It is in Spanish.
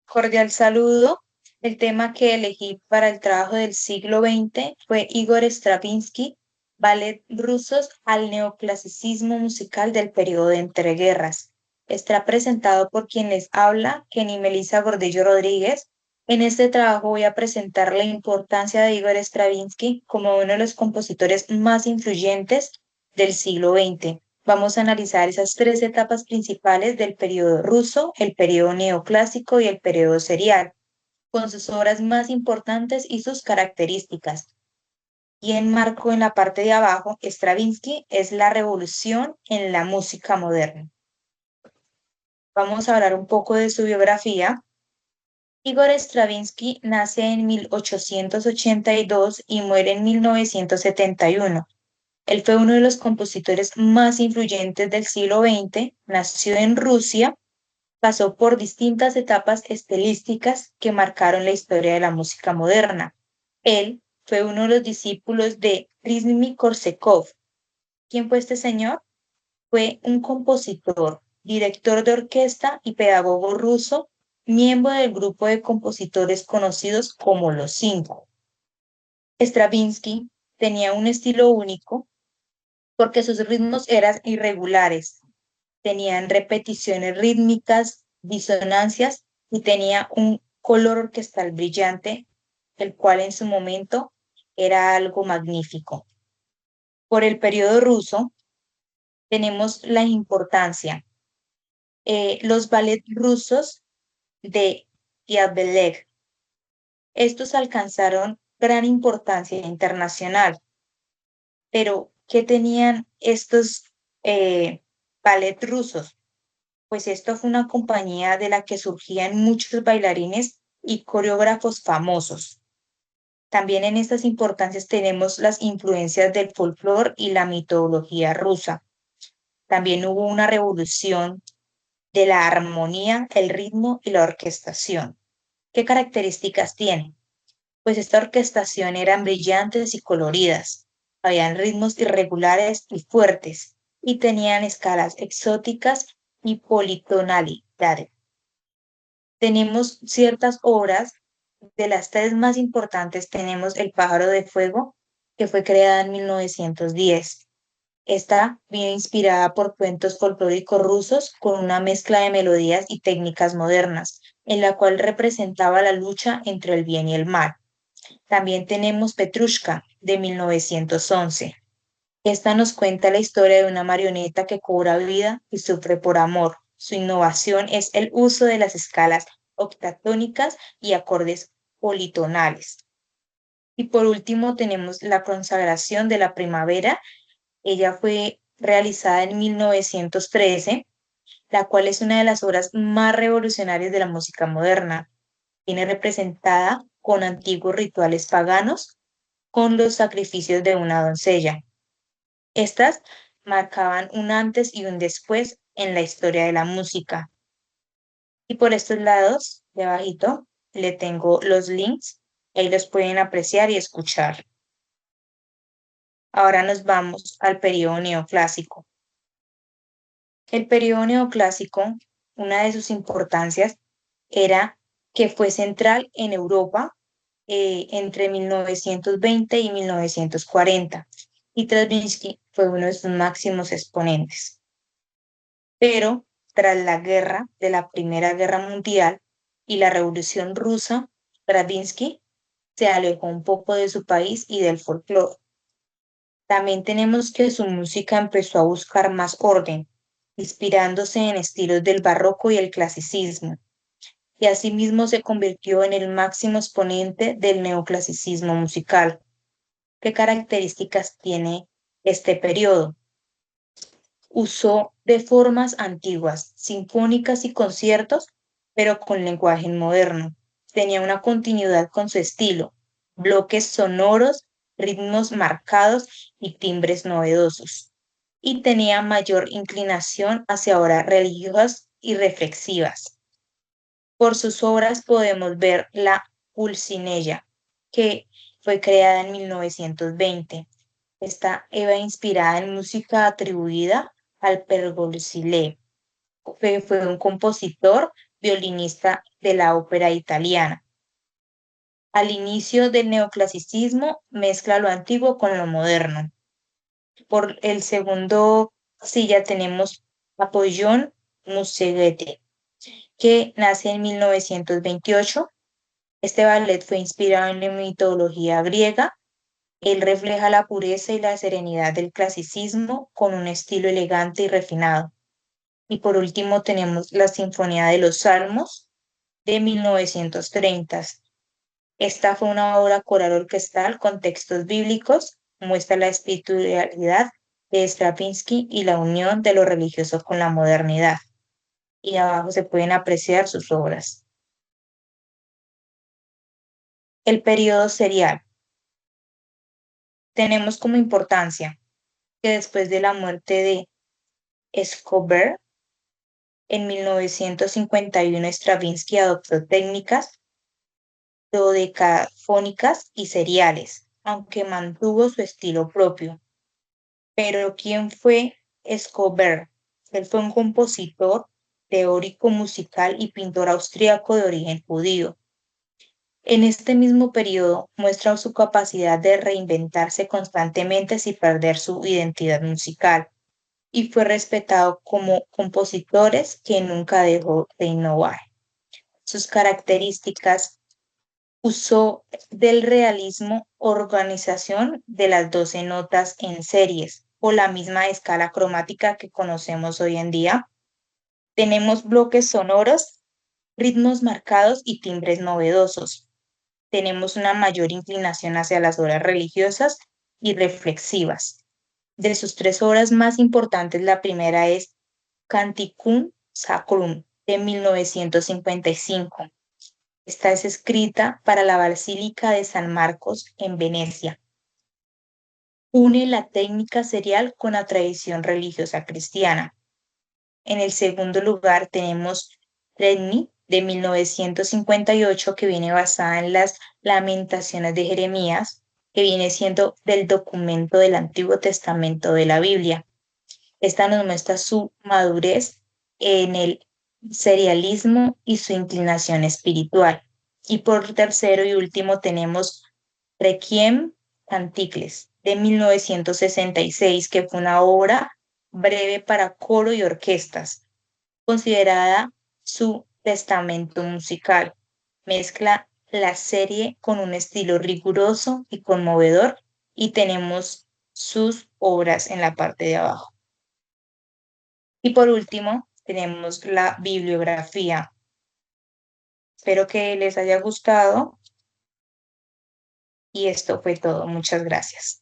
Cordial saludo. El tema que elegí para el trabajo del siglo XX fue Igor Stravinsky, ballet rusos al neoclasicismo musical del periodo de entreguerras. Está presentado por quien les habla, Kenny Melissa Gordillo Rodríguez. En este trabajo voy a presentar la importancia de Igor Stravinsky como uno de los compositores más influyentes del siglo XX. Vamos a analizar esas tres etapas principales del periodo ruso, el periodo neoclásico y el periodo serial, con sus obras más importantes y sus características. Y enmarco en la parte de abajo, Stravinsky es la revolución en la música moderna. Vamos a hablar un poco de su biografía. Igor Stravinsky nace en 1882 y muere en 1971. Él fue uno de los compositores más influyentes del siglo XX, nació en Rusia, pasó por distintas etapas estilísticas que marcaron la historia de la música moderna. Él fue uno de los discípulos de Rimsky-Korsakov. ¿Quién fue este señor? Fue un compositor, director de orquesta y pedagogo ruso, miembro del grupo de compositores conocidos como Los Cinco. Stravinsky tenía un estilo único porque sus ritmos eran irregulares, tenían repeticiones rítmicas, disonancias y tenía un color orquestal brillante, el cual en su momento era algo magnífico. Por el periodo ruso tenemos la importancia. Los ballets rusos de Diaghilev, estos alcanzaron gran importancia internacional, pero ¿qué tenían estos ballet rusos? Pues esto fue una compañía de la que surgían muchos bailarines y coreógrafos famosos. También en estas importancias tenemos las influencias del folclore y la mitología rusa. También hubo una revolución de la armonía, el ritmo y la orquestación. ¿Qué características tiene? Pues esta orquestación eran brillantes y coloridas. Habían ritmos irregulares y fuertes y tenían escalas exóticas y politonalidades. Tenemos ciertas obras, de las tres más importantes tenemos El pájaro de fuego, que fue creada en 1910. Esta viene inspirada por cuentos folclóricos rusos con una mezcla de melodías y técnicas modernas, en la cual representaba la lucha entre el bien y el mal. También tenemos Petrushka de 1911. Esta nos cuenta la historia de una marioneta que cobra vida y sufre por amor. Su innovación es el uso de las escalas octatónicas y acordes politonales. Y por último tenemos La consagración de la primavera. Ella fue realizada en 1913, la cual es una de las obras más revolucionarias de la música moderna. Viene representada con antiguos rituales paganos, con los sacrificios de una doncella. Estas marcaban un antes y un después en la historia de la música. Y por estos lados, de abajito, le tengo los links. Ahí los pueden apreciar y escuchar. Ahora nos vamos al periodo neoclásico. El periodo neoclásico, una de sus importancias era que fue central en Europa entre 1920 y 1940, y Stravinsky fue uno de sus máximos exponentes. Pero tras la guerra de la Primera Guerra Mundial y la Revolución Rusa, Stravinsky se alejó un poco de su país y del folclore. También tenemos que su música empezó a buscar más orden, inspirándose en estilos del barroco y el clasicismo, y asimismo se convirtió en el máximo exponente del neoclasicismo musical. ¿Qué características tiene este periodo? Usó de formas antiguas, sinfónicas y conciertos, pero con lenguaje moderno. Tenía una continuidad con su estilo, bloques sonoros, ritmos marcados y timbres novedosos. Y tenía mayor inclinación hacia obras religiosas y reflexivas. Por sus obras podemos ver la Pulcinella, que fue creada en 1920. Esta Eva inspirada en música atribuida al Pergolesi. Fue un compositor violinista de la ópera italiana. Al inicio del neoclasicismo, mezcla lo antiguo con lo moderno. Por el segundo silla tenemos a Pollón Museguete, que nace en 1928. Este ballet fue inspirado en la mitología griega. Él refleja la pureza y la serenidad del clasicismo con un estilo elegante y refinado. Y por último tenemos la Sinfonía de los Salmos de 1930. Esta fue una obra coral orquestal con textos bíblicos, muestra la espiritualidad de Stravinsky y la unión de lo religioso con la modernidad. Y abajo se pueden apreciar sus obras. El periodo serial. Tenemos como importancia que después de la muerte de Escobar, en 1951 Stravinsky adoptó técnicas dodecafónicas y seriales, aunque mantuvo su estilo propio. Pero ¿quién fue Escobar? Él fue un compositor, teórico musical y pintor austríaco de origen judío. En este mismo periodo muestra su capacidad de reinventarse constantemente sin perder su identidad musical y fue respetado como compositores que nunca dejó de innovar. Sus características: usó del realismo, organización de las 12 notas en series o la misma escala cromática que conocemos hoy en día. Tenemos bloques sonoros, ritmos marcados y timbres novedosos. Tenemos una mayor inclinación hacia las obras religiosas y reflexivas. De sus tres obras más importantes, la primera es Canticum Sacrum de 1955. Esta es escrita para la Basílica de San Marcos en Venecia. Une la técnica serial con la tradición religiosa cristiana. En el segundo lugar tenemos Redmi de 1958, que viene basada en las Lamentaciones de Jeremías, que viene siendo del documento del Antiguo Testamento de la Biblia. Esta nos muestra su madurez en el serialismo y su inclinación espiritual. Y por tercero y último tenemos Requiem Canticles de 1966, que fue una obra breve para coro y orquestas, considerada su testamento musical. Mezcla la serie con un estilo riguroso y conmovedor y tenemos sus obras en la parte de abajo. Y por último, tenemos la bibliografía. Espero que les haya gustado y esto fue todo. Muchas gracias.